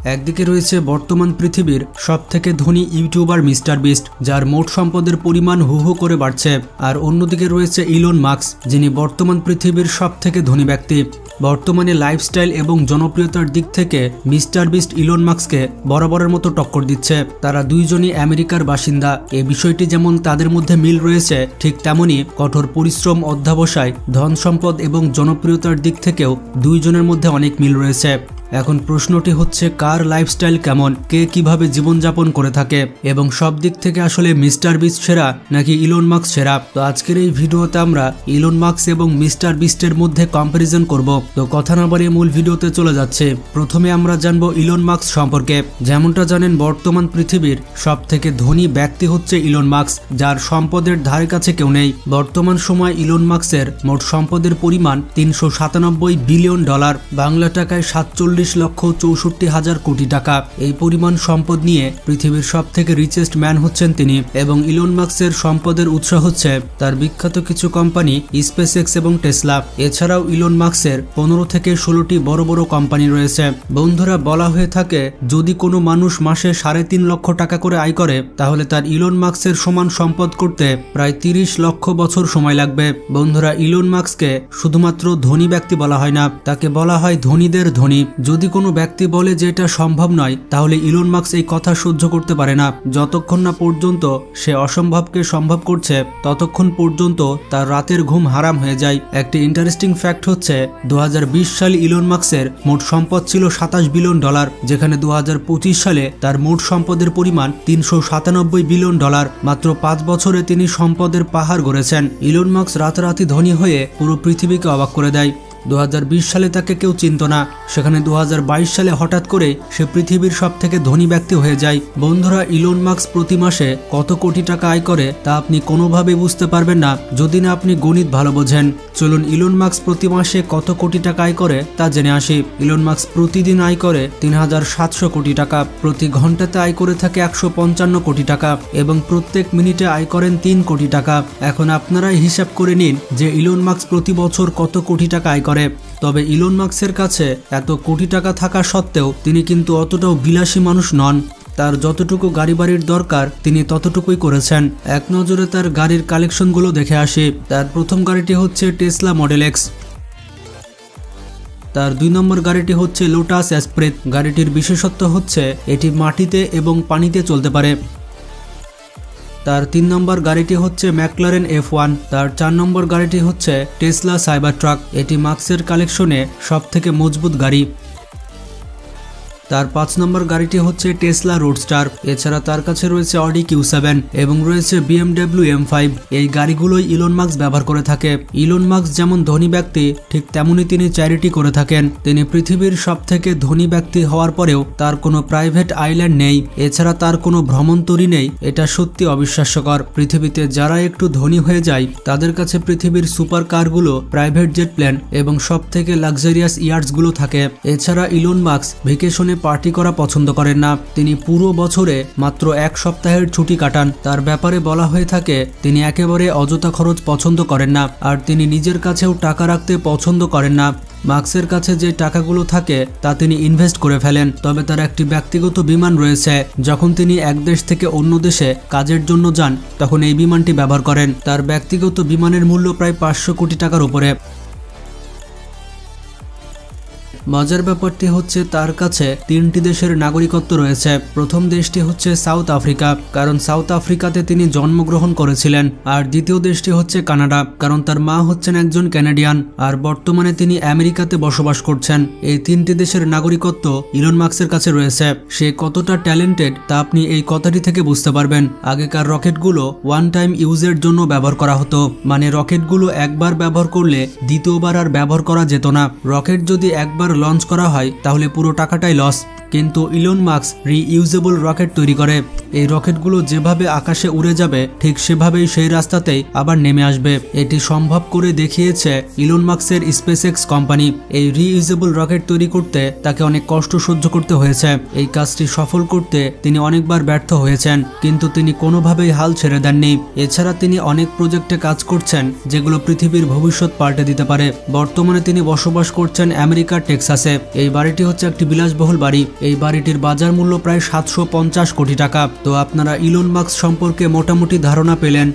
একদিকে রয়েছে বর্তমান পৃথিবীর সবথেকে ধনী ইউটিউবার মিস্টার বিস্ট, যার মোট সম্পদের পরিমাণ হু হু করে বাড়ছে। আর অন্যদিকে রয়েছে ইলন মাস্ক, যিনি বর্তমান পৃথিবীর সবথেকে ধনী ব্যক্তি। বর্তমানে লাইফস্টাইল এবং জনপ্রিয়তার দিক থেকে মিস্টার বিস্ট ইলন মাস্ককে বরাবরের মতো টক্কর দিচ্ছে। তারা দুইজনই আমেরিকার বাসিন্দা। এই বিষয়টি যেমন তাদের মধ্যে মিল রয়েছে, ঠিক তেমনই কঠোর পরিশ্রম, অধ্যবসায়, ধন সম্পদ এবং জনপ্রিয়তার দিক থেকেও দুইজনের মধ্যে অনেক মিল রয়েছে। এখন প্রশ্নটি হচ্ছে, কার লাইফস্টাইল কেমন, কে কিভাবে জীবনযাপন করে থাকে এবং সব দিক থেকে আসলে মিস্টার বিস্ট সেরা নাকি ইলন মাস্ক সেরা? তো আজকের এই ভিডিওতে আমরা ইলন মাস্ক এবং মিস্টার বিস্টের মধ্যে কম্পারিজন করব। তো কথা না বাড়িয়ে মূল ভিডিওতে চলে যাচ্ছে। প্রথমে আমরা জানবো ইলন মাস্ক সম্পর্কে। যেমনটা জানেন, বর্তমান পৃথিবীর সব থেকে ধনী ব্যক্তি হচ্ছে ইলন মাস্ক, যার সম্পদের ধারে কাছে কেউ নেই। বর্তমান সময় ইলন মাস্কের মোট সম্পদের পরিমাণ $397 বিলিয়ন, বাংলা টাকায় 47,64,000 কোটি টাকা। এই পরিমাণ সম্পদ নিয়ে পৃথিবীর সব থেকে রিচেস্ট ম্যান হচ্ছেন তিনি। এবং ইলন মাস্কের সম্পদের উৎস হচ্ছে তার বিখ্যাত কিছু কোম্পানি স্পেসএক্স এবং টেসলা। এছাড়াও ইলন মাস্কের 15 থেকে 16টি বড় বড় কোম্পানি রয়েছে। বন্ধুরা, বলা হয়ে থাকে যদি কোনো মানুষ মাসে 3.5 লক্ষ টাকা করে আয় করে, তাহলে তার ইলন মাস্কের সমান সম্পদ করতে প্রায় 30 লক্ষ বছর সময় লাগবে। বন্ধুরা, ইলন মাস্ককে শুধুমাত্র ধনী ব্যক্তি বলা হয় না, তাকে বলা হয় ধনীদের ধনী। যদি কোনো ব্যক্তি বলে যে এটা সম্ভব নয়, তাহলে ইলন মাস্ক এই কথা সহ্য করতে পারে না। যতক্ষণ না পর্যন্ত সে অসম্ভবকে সম্ভব করছে, ততক্ষণ পর্যন্ত তার রাতের ঘুম হারাম হয়ে যায়। একটি ইন্টারেস্টিং ফ্যাক্ট হচ্ছে 2020 সালে ইলন মাস্কের মোট সম্পদ ছিল $27 বিলিয়ন, যেখানে 2025 সালে তার মোট সম্পদের পরিমাণ $397 বিলিয়ন। মাত্র 5 বছরে তিনি সম্পদের পাহাড় গড়েছেন। ইলন মাস্ক রাতারাতি ধনী হয়ে পুরো পৃথিবীকে অবাক করে দেয়। 2020 সালে তাকে কেউ চিনত না, সেখানে 2022 সালে হঠাৎ করে সে পৃথিবীর সব থেকে ধনী ব্যক্তি হয়ে যায়। বন্ধুরা, ইলন মাস্ক প্রতি মাসে কত কোটি টাকা আয় করে তা আপনি কোনোভাবে বুঝতে পারবেন না যদি না আপনি গণিত ভালো বোঝেন। চলুন ইলন মাস্ক প্রতি মাসে কত কোটি টাকা আয় করে তা জেনে আসি। ইলন মাস্ক প্রতিদিন আয় করে 3700 কোটি টাকা, প্রতি ঘন্টাতে আয় করে থাকে 155 কোটি টাকা এবং প্রত্যেক মিনিটে আয় করেন 3 কোটি টাকা। এখন আপনারাই হিসাব করে নিন যে ইলন মাস্ক প্রতি বছর কত কোটি টাকা আয় করে। তবে ইলন মাস্কের কাছে এত কোটি টাকা থাকা সত্ত্বেও তিনি কিন্তু অতটাও বিলাসী মানুষ নন। তার যতটুকু গাড়ি বাড়ির দরকার তিনি ততটুকুই করেছেন। এক নজরে তার গাড়ির কালেকশনগুলো দেখে আসি। তার প্রথম গাড়িটি হচ্ছে টেসলা মডেল এক্স। তার 2 নম্বর গাড়িটি হচ্ছে লোটাস এসপ্রেস। গাড়িটির বিশেষত্ব হচ্ছে এটি মাটিতে এবং পানিতে চলতে পারে। তার 3 নম্বর গাড়িটি হচ্ছে ম্যাকলারেন F1। তার 4 নম্বর গাড়িটি হচ্ছে টেসলা সাইবার ট্রাক। এটি মাস্কের কালেকশনে সবথেকে মজবুত গাড়ি। তার 5 নম্বর গাড়িটি হচ্ছে টেসলা রোডস্টার। এছাড়া তার কাছে রয়েছে অডি Q7 এবং রয়েছে BMW M5। এই গাড়িগুলোই ইলন মাস্ক ব্যবহার করে থাকে। ইলন মাস্ক যেমন ধনী ব্যক্তি, ঠিক তেমনি তিনি চ্যারিটি করে থাকেন। তিনি পৃথিবীর সবথেকে ধনী ব্যক্তি হওয়ার পরেও তার কোনো প্রাইভেট আইল্যান্ড নেই, এছাড়া তার কোনো ভ্রমণতরী নেই। এটা সত্যি অবিশ্বাস্যকর। পৃথিবীতে যারা একটু ধনী হয়ে যায় তাদের কাছে পৃথিবীর সুপার কারগুলো, প্রাইভেট জেট প্লেন এবং সবথেকে লাক্সারিয়াস ইয়ার্টসগুলো থাকে। এছাড়া ইলন মাস্ক ভ্যাকেশনে পার্টি করা পছন্দ করেন না। তিনি পুরো বছরে মাত্র 1 সপ্তাহের ছুটি কাটান। তার ব্যাপারে বলা হয়ে থাকে তিনি একেবারে অযথা খরচ পছন্দ করেন না, আর তিনি নিজের কাছেও টাকা রাখতে পছন্দ করেন না। মাস্কের কাছে যে টাকাগুলো থাকে তা তিনি ইনভেস্ট করে ফেলেন। তবে তার একটি ব্যক্তিগত বিমান রয়েছে। যখন তিনি এক দেশ থেকে অন্য দেশে কাজের জন্য যান, তখন এই বিমানটি ব্যবহার করেন। তার ব্যক্তিগত বিমানের মূল্য প্রায় 500 কোটি টাকার উপরে। মজার ব্যাপারটি হচ্ছে তার কাছে 3টি দেশের নাগরিকত্ব রয়েছে। প্রথম দেশটি হচ্ছে সাউথ আফ্রিকা, কারণ সাউথ আফ্রিকাতে তিনি জন্মগ্রহণ করেছিলেন। আর দ্বিতীয় দেশটি হচ্ছে কানাডা, কারণ তার মা হচ্ছেন একজন কানাডিয়ান আর বর্তমানে তিনি আমেরিকাতে বসবাস করছেন। এই 3টি দেশের নাগরিকত্ব ইলন মাস্কের কাছে রয়েছে। সে কতটা ট্যালেন্টেড তা আপনি এই কথাটি থেকে বুঝতে পারবেন। আগেকার রকেটগুলো ওয়ান টাইম ইউজের জন্য ব্যবহার করা হতো, মানে রকেটগুলো একবার ব্যবহার করলে দ্বিতীয়বার আর ব্যবহার করা যেত না। রকেট যদি একবার লঞ্চ করা হয় তাহলে পুরো টাকাটাই লস। কিন্তু ইলন মাস্ক রিইউজেবল রকেট তৈরি করে। এই রকেটগুলো যেভাবে আকাশে উড়ে যাবে ঠিক সেভাবেই সেই রাস্তাতেই আবার নেমে আসবে। এটি সম্ভব করে দেখিয়েছে ইলন মাস্কের স্পেসএক্স কোম্পানি। এই রিইউজেবল রকেট তৈরি করতে তাকে অনেক কষ্ট সহ্য করতে হয়েছে। এই কাজটি সফল করতে তিনি অনেকবার ব্যর্থ হয়েছেন, কিন্তু তিনি কোনোভাবেই হাল ছেড়ে দেননি। এছাড়া তিনি অনেক প্রজেক্টে কাজ করছেন যেগুলো পৃথিবীর ভবিষ্যৎ পাল্টে দিতে পারে। বর্তমানে তিনি বসবাস করছেন আমেরিকার টেক্সাস কমপ্লেক্স আছে। এই বাড়িটি হচ্ছে একটি বিলাসবহুল বাড়ি। এই বাড়িটির বাজার মূল্য প্রায় 750 কোটি টাকা। তো আপনারা ইলন মাস্ক সম্পর্কে মোটামুটি ধারণা পেলেন।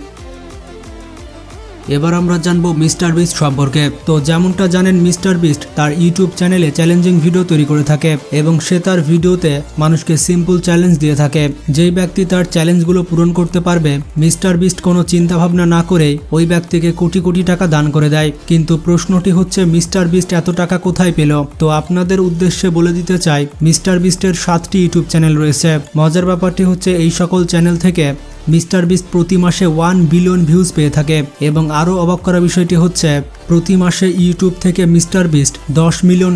এবার আমরা জানবো মিস্টার বিস্ট সম্পর্কে। তো যেমনটা জানেন, মিস্টার বিস্ট তার ইউটিউব চ্যানেলে চ্যালেঞ্জিং ভিডিও তৈরি করে থাকে এবং সে তার ভিডিওতে মানুষকে সিম্পল চ্যালেঞ্জ দিয়ে থাকে। যেই ব্যক্তি তার চ্যালেঞ্জগুলো পূরণ করতে পারবে, মিস্টার বিস্ট কোনো চিন্তাভাবনা না করে ওই ব্যক্তিকে কোটি কোটি টাকা দান করে দেয়। কিন্তু প্রশ্নটি হচ্ছে, মিস্টার বিস্ট এত টাকা কোথায় পেল? তো আপনাদের উদ্দেশ্যে বলে দিতে চাই, মিস্টার বিস্টের 7টি ইউটিউব চ্যানেল রয়েছে। মজার ব্যাপারটি হচ্ছে, এই সকল চ্যানেল থেকে মিস্টার বিস্ট প্রতি মাসে 1 বিলিয়ন ভিউজ পেয়ে থাকে। এবং আরও অবাক করা বিষয়টি হচ্ছে, প্রতি মাসে ইউটিউব থেকে মিস্টার বিস্ট $10 মিলিয়ন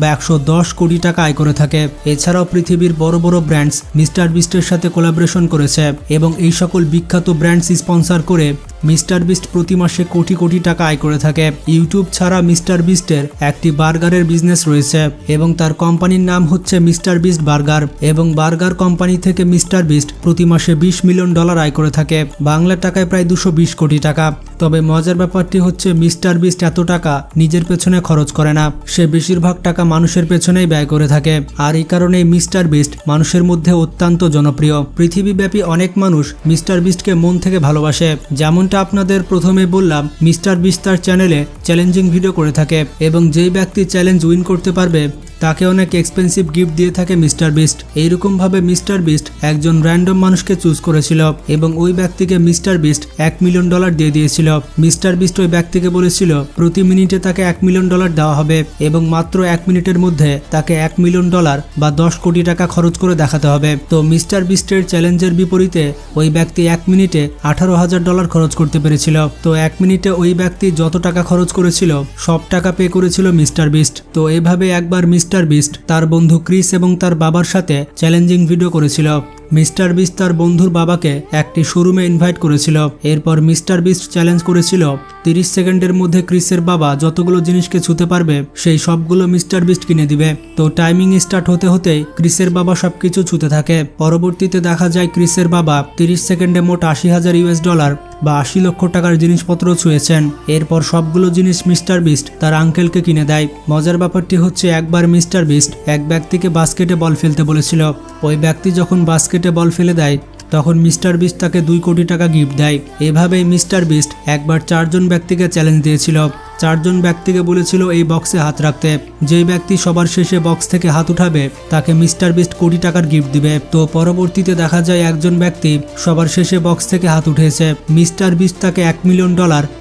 বা 110 কোটি টাকা আয় করে থাকে। এছাড়াও পৃথিবীর বড় বড় ব্র্যান্ডস মিস্টার বিস্টের সাথে কোলাবোরেশন করেছে এবং এই সকল বিখ্যাত ব্র্যান্ডস স্পন্সর করে মিস্টার বিস্ট প্রতি মাসে কোটি কোটি টাকা আয় করে থাকে। ইউটিউব ছাড়া মিস্টার বিস্টের একটি বার্গারের বিজনেস রয়েছে এবং তার কোম্পানির নাম হচ্ছে মিস্টার বিস্ট বার্গার। এবং বার্গার কোম্পানি থেকে মিস্টার বিস্ট প্রতি মাসে $20 মিলিয়ন আয় করে থাকে, বাংলা টাকায় প্রায় 220 কোটি টাকা। তবে মজার ব্যাপারটি হচ্ছে, মিস্টার বিস্ট এত টাকা নিজের পেছনে খরচ করে না, সে বেশিরভাগ টাকা মানুষের পেছনেই ব্যয় করে থাকে। আর এই কারণেই মিস্টার বিস্ট মানুষের মধ্যে অত্যন্ত জনপ্রিয়। পৃথিবীব্যাপী অনেক মানুষ মিস্টার বিস্টকে মন থেকে ভালোবাসে। যেমনটা আপনাদের প্রথমে বললাম, মিস্টার বিস্ট তার চ্যানেলে চ্যালেঞ্জিং ভিডিও করে থাকে এবং যেই ব্যক্তি চ্যালেঞ্জ উইন করতে পারবে তাকে অনেক এক্সপেন্সিভ গিফট দিয়ে থাকে মিস্টার বিস্ট। এইরকমভাবে মিস্টার বিস্ট একজন র্যান্ডম মানুষকে চুজ করেছিল এবং ওই ব্যক্তিকে মিস্টার বিস্ট $1 মিলিয়ন দিয়ে দিয়েছিল। মিস্টার বিস্ট ওই ব্যক্তিকে বলেছিল প্রতি মিনিটে তাকে $1 মিলিয়ন দেওয়া হবে এবং মাত্র 1 মিনিটের মধ্যে তাকে $1 মিলিয়ন বা 10 কোটি টাকা খরচ করে দেখাতে হবে। তো মিস্টার বিস্টের চ্যালেঞ্জের বিপরীতে ওই ব্যক্তি 1 মিনিটে $18,000 খরচ করতে পেরেছিল। তো 1 মিনিটে ওই ব্যক্তি যত টাকা খরচ করেছিল সব টাকা পে করেছিল মিস্টার বিস্ট। তো এভাবে একবার মিস্টার বিস্ট তার বন্ধু ক্রিস এবং তার বাবার সাথে চ্যালেঞ্জিং ভিডিও করেছিল। মিস্টার বিস্ট তার বন্ধুর বাবাকে একটি শোরুমে ইনভাইট করেছিল। এরপর মিস্টার বিস্ট চ্যালেঞ্জ করেছিল 30 সেকেন্ডের মধ্যে ক্রিসের বাবা যতগুলো জিনিসকে ছুঁতে পারবে সেই সবগুলো মিস্টার বিস্ট কিনে দিবে। তো টাইমিং স্টার্ট হতে হতেই ক্রিসের বাবা সবকিছু ছুঁতে থাকে। পরবর্তীতে দেখা যায় ক্রিসের বাবা 30 সেকেন্ডে মোট $80,000 বা 80 লক্ষ টাকার জিনিসপত্র ছুঁয়েছেন। এরপর সবগুলো জিনিস মিস্টার বিস্ট তার আঙ্কেলকে কিনে দেয়। মজার ব্যাপারটি হচ্ছে, একবার মিস্টার বিস্ট এক ব্যক্তিকে বাস্কেটে বল ফেলতে বলেছিল। ওই ব্যক্তি যখন বাস্কেটে বল ফেলে দেয় তখন মিস্টার বিস্ট তাকে 2 কোটি টাকা গিফট দেয়। এভাবেই মিস্টার বিস্ট একবার 4 জন ব্যক্তিকে চ্যালেঞ্জ দিয়েছিল। 4 জন ব্যক্তিকে বলেছিল এই বক্সে হাত রাখতে। যেই ব্যক্তি সবার শেষে বক্স থেকে হাত উঠাবে তাকে মিস্টার বিস্ট কোটি টাকার গিফট দিবে। তো পরবর্তীতে দেখা যায় একজন ব্যক্তি সবার শেষে বক্স থেকে হাত উঠেছে। মিস্টার বিস্ট তাকে $1 মিলিয়ন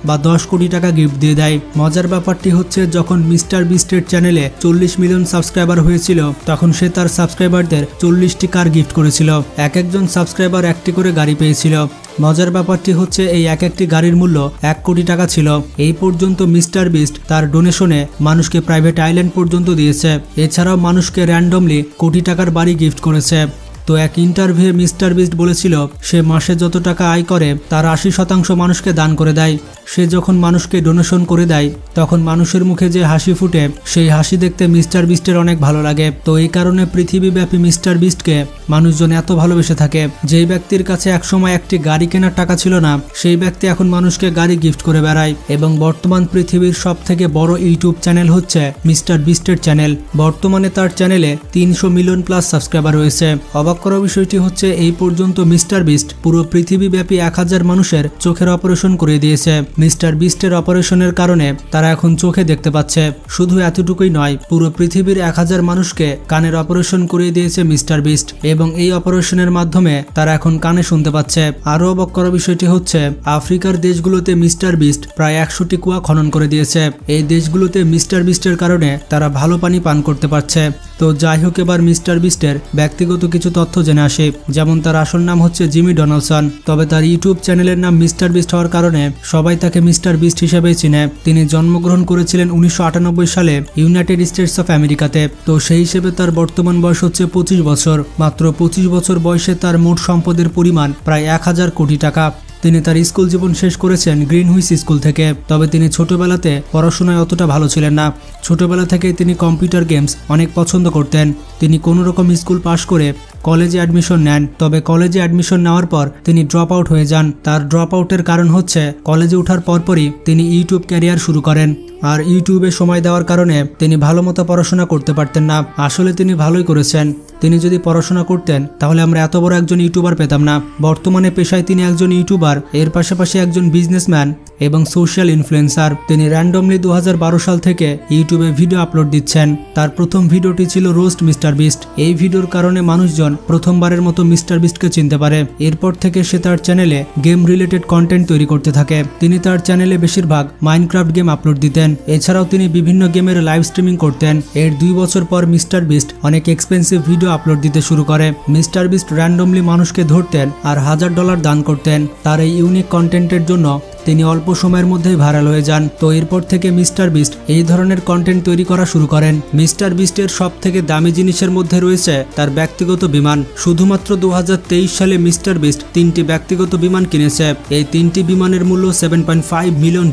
বা 10 কোটি টাকা গিফট দিয়ে দেয়। মজার ব্যাপারটি হচ্ছে, যখন মিস্টার বিস্টের চ্যানেলে 40 মিলিয়ন সাবস্ক্রাইবার হয়েছিল তখন সে তার সাবস্ক্রাইবারদের 40টি কার গিফট করেছিল। একজন সাবস্ক্রাইবার একটি করে গাড়ি পেয়েছিল। মজার ব্যাপারটি হচ্ছে, এই একটি গাড়ির মূল্য 1 কোটি টাকা ছিল। এই পর্যন্ত মিস্টার বিস্ট তার ডোনেশনে মানুষকে প্রাইভেট আইল্যান্ড পর্যন্ত দিয়েছে। এছাড়াও মানুষকে র্যান্ডমলি কোটি টাকার বাড়ি গিফট করেছে। তো এক ইন্টারভিউয়ে মিস্টার বিস্ট বলেছিল সে মাসে যত টাকা আয় করে তার 80% মানুষকে দান করে দেয়। সে যখন মানুষকে ডোনেশন করে দেয় তখন মানুষের মুখে যে হাসি ফুটে সেই হাসি দেখতে মিস্টার বিস্টের অনেক ভালো লাগে। তো এই কারণে পৃথিবীব্যাপী মিস্টার বিস্টকে মানুষজন এত ভালোবেসে থাকে। যেই ব্যক্তির কাছে একসময় একটি গাড়ি কেনার টাকা ছিল না সেই ব্যক্তি এখন মানুষকে গাড়ি গিফট করে বেড়ায়। এবং বর্তমান পৃথিবীর সব থেকে বড় ইউটিউব চ্যানেল হচ্ছে মিস্টার বিস্টের চ্যানেল। বর্তমানে তার চ্যানেলে 300 মিলিয়ন প্লাস সাবস্ক্রাইবার রয়েছে। অবাক করা বিষয়টি হচ্ছে, এই পর্যন্ত মিস্টার বিস্ট পুরো পৃথিবীব্যাপী 1000 মানুষের চোখের অপারেশন করে দিয়েছে। মিস্টার বিস্টের অপারেশনের কারণে তারা এখন চোখে দেখতে পাচ্ছে। শুধু এতটুকুই নয়, পুরো পৃথিবীর 1000 মানুষকে কানের অপারেশন করিয়ে দিয়েছে মিস্টার বিস্ট এবং এই অপারেশনের মাধ্যমে তারা এখন কানে শুনতে পাচ্ছে। আরও অবাক করা বিষয়টি হচ্ছে, আফ্রিকার দেশগুলোতে মিস্টার বিস্ট প্রায় 100টি কুয়া খনন করে দিয়েছে। এই দেশগুলোতে মিস্টার বিস্টের কারণে তারা ভালো পানি পান করতে পারছে। তো যাই হোক, এবার মিস্টার বিস্টের ব্যক্তিগত কিছু তথ্য জেনে আসে। যেমন তার আসল নাম হচ্ছে জিমি ডোনালসন, তবে তার ইউটিউব চ্যানেলের নাম মিস্টার বিস্ট হওয়ার কারণে সবাই তাকে মিস্টার বিস্ট হিসেবে চিনে। তিনি জন্মগ্রহণ করেছিলেন 1998 সালে ইউনাইটেড স্টেটস অফ আমেরিকাতে। তো সেই হিসেবে তার বর্তমান বয়স হচ্ছে 25 বছর। মাত্র 25 বছর বয়সে তার মোট সম্পদের পরিমাণ প্রায় 1000 কোটি টাকা। তিনি তার স্কুল জীবন শেষ করেছেন গ্রিনহুইচ স্কুল থেকে। তবে তিনি ছোটবেলাতে পড়াশোনায় অতটা ভালো ছিলেন না। ছোটবেলা থেকেই তিনি কম্পিউটার গেমস অনেক পছন্দ করতেন। তিনি কোনো রকম স্কুল পাশ করে কলেজে অ্যাডমিশন নেন। তবে কলেজে অ্যাডমিশন নেওয়ার পর তিনি ড্রপ আউট হয়ে যান। তার ড্রপ আউটের কারণ হচ্ছে কলেজে ওঠার পরপরই তিনি ইউটিউব ক্যারিয়ার শুরু করেন। আর ইউটিউবে সময় দেওয়ার কারণে তিনি ভালো মতো পড়াশোনা করতে পারতেন না। আসলে তিনি ভালোই করেছেন। তিনি যদি পড়াশোনা করতেন তাহলে আমরা এত বড় একজন ইউটিউবার পেতাম না। বর্তমানে পেশায় তিনি একজন ইউটিউবার, এর পাশাপাশি একজন বিজনেসম্যান এবং সোশ্যাল ইনফ্লুয়েন্সার। তিনি র্যান্ডমলি 2012 সাল থেকে ইউটিউবে ভিডিও আপলোড দিচ্ছেন। তার প্রথম ভিডিওটি ছিল রোস্ট মিস্টার বিস্ট। এই ভিডিওর কারণে মানুষজন প্রথমবারের মতো মিস্টার বিস্টকে চিনতে পারে। এরপর থেকে সে তার চ্যানেলে গেম রিলেটেড কন্টেন্ট তৈরি করতে থাকে। তিনি তার চ্যানেলে বেশিরভাগ মাইনক্রাফট গেম আপলোড দিতেন। এছাড়াও তিনি বিভিন্ন গেমের লাইভ স্ট্রিমিং করতেন। এর 2 বছর পর মিস্টার বিস্ট অনেক এক্সপেন্সিভ ভিডিও আপলোড দিতে শুরু করে। মিস্টার বিস্ট র্যান্ডমলি মানুষকে ধরতেন আর $1000 দান করতেন। তার এই ইউনিক কন্টেন্টের জন্য তিনি অল্প সময়ের মধ্যেই ভাইরাল হয়ে যান। তো এরপর থেকে মিস্টার বিস্ট এই ধরনের কন্টেন্ট তৈরি করা শুরু করেন। মিস্টার বিস্টের সব থেকে দামি জিনিসের মধ্যে রয়েছে তার ব্যক্তিগত বিমান। শুধুমাত্র 2023 সালে মিস্টার বিস্ট 3টি ব্যক্তিগত বিমান কিনেছে। এই 3টি বিমানের মূল্য $7.5 মিলিয়ন।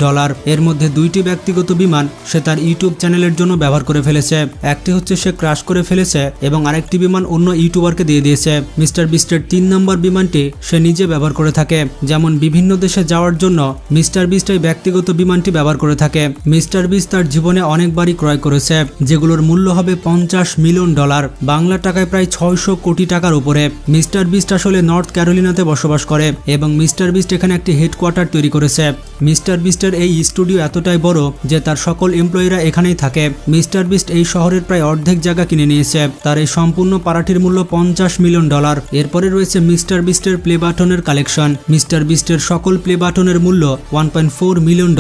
এর মধ্যে 2টি ব্যক্তিগত বিমান সে তার ইউটিউব চ্যানেলের জন্য ব্যবহার করে ফেলেছে। একটি হচ্ছে সে ক্র্যাশ করে ফেলেছে এবং আরেকটি বিমান অন্য ইউটিউবারকে দিয়ে দিয়েছে। মিস্টার বিস্টের 3 নম্বর বিমানটি সে নিজে ব্যবহার করে থাকে। যেমন বিভিন্ন দেশে যাওয়ার জন্য মিস্টার বিস্ট এই ব্যক্তিগত বিমানটি ব্যবহার করে থাকে। মিস্টার বিস্ট তার জীবনে অনেকবারই ক্রয় করেছে, যেগুলোর মূল্য হবে $50 মিলিয়ন, বাংলা টাকায় প্রায় 600 কোটি টাকার উপরে। মিস্টার বিস্ট আসলে নর্থ ক্যারোলিনাতে বসবাস করে এবং মিস্টার বিস্ট এখানে একটি হেডকোয়ার্টার তৈরি করেছে। মিস্টার বিস্টের এই স্টুডিও এতটাই বড় যে তার সকল এমপ্লয়িরা এখানেই থাকে। মিস্টার বিস্ট এই শহরের প্রায় অর্ধেক জায়গা কিনে নিয়েছে। তার এই সম্পূর্ণ পাড়াটির মূল্য $50 মিলিয়ন। এরপরে রয়েছে মিস্টার বিস্টের প্লে বাটনের কালেকশন। মিস্টার বিস্টের সকল প্লে বাটনের মূল্য $1.4 মিলিয়ন।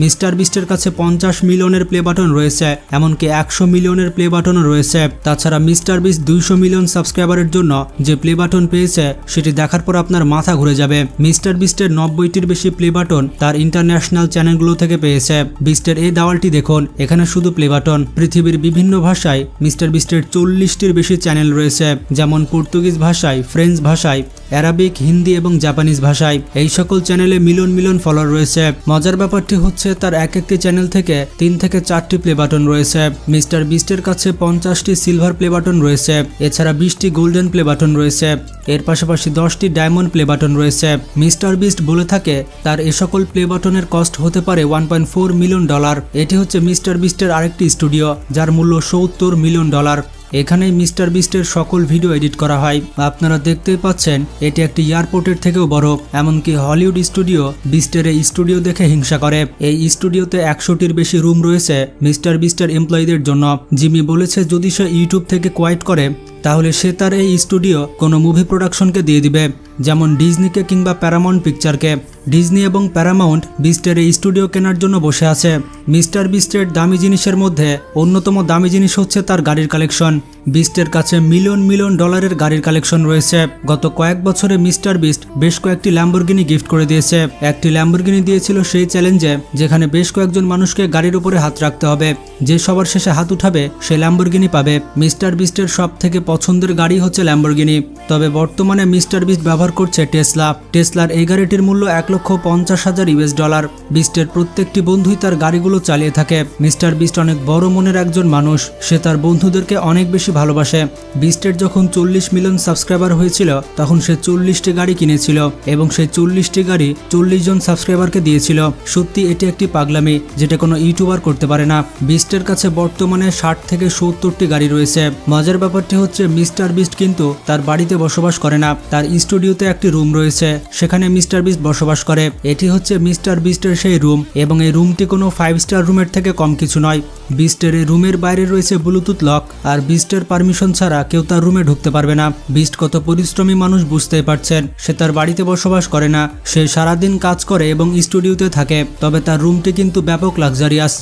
মিস্টার বিস্টের কাছে 50 মিলিয়নের প্লে বাটন রয়েছে, এমনকি 100 মিলিয়নের প্লে বাটনও রয়েছে। তাছাড়া মিস্টার বিস্ট 200 মিলিয়ন সাবস্ক্রাইবারের জন্য যে প্লে বাটন পেয়েছে সেটি দেখার পর আপনার মাথা ঘুরে যাবে। মিস্টার বিস্টের 90টির বেশি প্লে বাটন তার ইন্টারন্যাশনাল চ্যানেলগুলো থেকে পেয়েছে। বিস্টের এই দাওয়ালটি দেখুন, এখানে শুধু প্লে বাটন। পৃথিবীর বিভিন্ন ভাষায় মিস্টার বিস্টের 40টির বেশি চ্যানেল রয়েছে, যেমন পর্তুগিজ ভাষায়, ফ্রেঞ্চ ভাষায়, অ্যারাবিক, হিন্দি এবং জাপানিজ ভাষায়। এই সকল চ্যানেলে মিলিয়ন মিলিয়ন ফলোয়ার রয়েছে। মজার ব্যাপারটি হচ্ছে তার এক একটি চ্যানেল থেকে 3 থেকে 4টি প্লে বাটন রয়েছে। মিস্টার বিস্টের কাছে 50টি সিলভার প্লে বাটন রয়েছে। এছাড়া 20টি গোল্ডেন প্লে বাটন রয়েছে। এর পাশাপাশি 10টি ডায়মন্ড প্লে বাটন রয়েছে। মিস্টার বিস্ট বলে থাকে তার এ সকল প্লে বাটনের কস্ট হতে পারে $1.4 মিলিয়ন। এটি হচ্ছে মিস্টার বিস্টের আরেকটি স্টুডিও যার মূল্য $70 মিলিয়ন। এখানেই মিস্টার বিস্টের সকল ভিডিও এডিট করা হয়। আপনারা দেখতেই পাচ্ছেন এটি একটি এয়ারপোর্টের থেকেও বড়। এমনকি হলিউড স্টুডিও বিস্টের এই স্টুডিও দেখে হিংসা করে। এই স্টুডিওতে 100টির বেশি রুম রয়েছে মিস্টার বিস্টের এমপ্লয়ীদের জন্য। জিমি বলেছে যদি সে ইউটিউব থেকে কোয়াইট করে তাহলে সে তার এই স্টুডিও কোনো মুভি প্রোডাকশনকে দিয়ে দিবে, যেমন ডিজনিকে কিংবা প্যারামাউন্ট পিকচারকে। ডিজনি এবং প্যারামাউন্ট বিস্টের এই স্টুডিও কেনার জন্য বসে আছে। মিস্টার বিস্টের দামি জিনিসের মধ্যে অন্যতম দামি জিনিস হচ্ছে তার গাড়ির কালেকশন। বিস্টের কাছে মিলিয়ন মিলিয়ন ডলারের গাড়ির কালেকশন রয়েছে। গত কয়েক বছরে মিস্টার বিস্ট বেশ কয়েকটি ল্যাম্বরগিনি গিফট করে দিয়েছে। একটি ল্যাম্বরগিনি দিয়েছিল সেই চ্যালেঞ্জে, যেখানে বেশ কয়েকজন মানুষকে গাড়ির উপরে হাত রাখতে হবে। যে সবার শেষে হাত উঠাবে সে ল্যাম্বরগিনি পাবে। মিস্টার বিস্টের সব থেকে পছন্দের গাড়ি হচ্ছে ল্যাম্বরগিনি। তবে বর্তমানে মিস্টার বিস্ট ব্যবহার করছে টেসলা। টেসলার এই গাড়িটির মূল্য $1,50,000। বিস্টের প্রত্যেকটি বন্ধুই তার গাড়িগুলো চালিয়ে থাকে। মিস্টার বিস্ট অনেক বড় মনের একজন মানুষ। সে তার বন্ধুদেরকে অনেক বেশি ভালোবাসে। বিস্টের যখন 40 মিলিয়ন সাবস্ক্রাইবার হয়েছিল তখন সে 40টি গাড়ি কিনেছিল এবং সেই 40টি গাড়ি 40 জন সাবস্ক্রাইবারকে দিয়েছিল। সত্যি এটি একটি পাগলামি যেটা কোনো ইউটিউবার করতে পারে না। বিস্টের কাছে বর্তমানে 60 থেকে 70টি গাড়ি রয়েছে। মজার ব্যাপারটি হচ্ছে মিস্টার বিস্ট কিন্তু তার বাড়িতে বসবাস করে না। তার স্টুডিওতে একটি রুম রয়েছে, সেখানে মিস্টার বিস্ট বসবাস করে। এটি হচ্ছে মিস্টার বিস্টের সেই রুম এবং এই রুমটি কোনো 5 স্টার রুমের থেকে কম কিছু নয়। বিস্টের এই রুমের বাইরে রয়েছে ব্লুটুথ লক, আর বিস্টের পারমিশন ছাড়া কেউ তার রুমে ঢুকতে পারবে না। বিস্ট কত পরিশ্রমী মানুষ বুঝতেই পারছেন। সে তার বাড়িতে বসবাস করে না, সে সারাদিন কাজ করে এবং স্টুডিওতে থাকে। তবে তার রুমটি কিন্তু ব্যাপক লাক্সারিয়াস।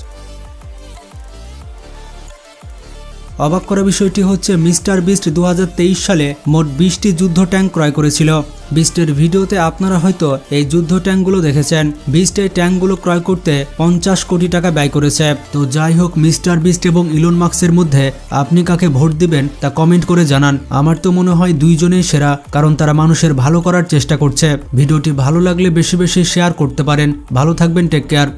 অবাক করা বিষয়টি হচ্ছে মিস্টার বিস্ট 2023 সালে মোট 20টি যুদ্ধ ট্যাঙ্ক ক্রয় করেছিল। বিস্টের ভিডিওতে আপনারা হয়তো এই যুদ্ধ ট্যাঙ্কগুলো দেখেছেন। বিস্ট এই ট্যাঙ্কগুলো ক্রয় করতে 50 কোটি টাকা ব্যয় করেছে। তো যাই হোক, মিস্টার বিস্ট এবং ইলন মাস্কের মধ্যে আপনি কাকে ভোট দিবেন তা কমেন্ট করে জানান। আমার তো মনে হয় দুইজনেই সেরা, কারণ তারা মানুষের ভালো করার চেষ্টা করছে। ভিডিওটি ভালো লাগলে বেশি বেশি শেয়ার করতে পারেন। ভালো থাকবেন, টেক কেয়ার।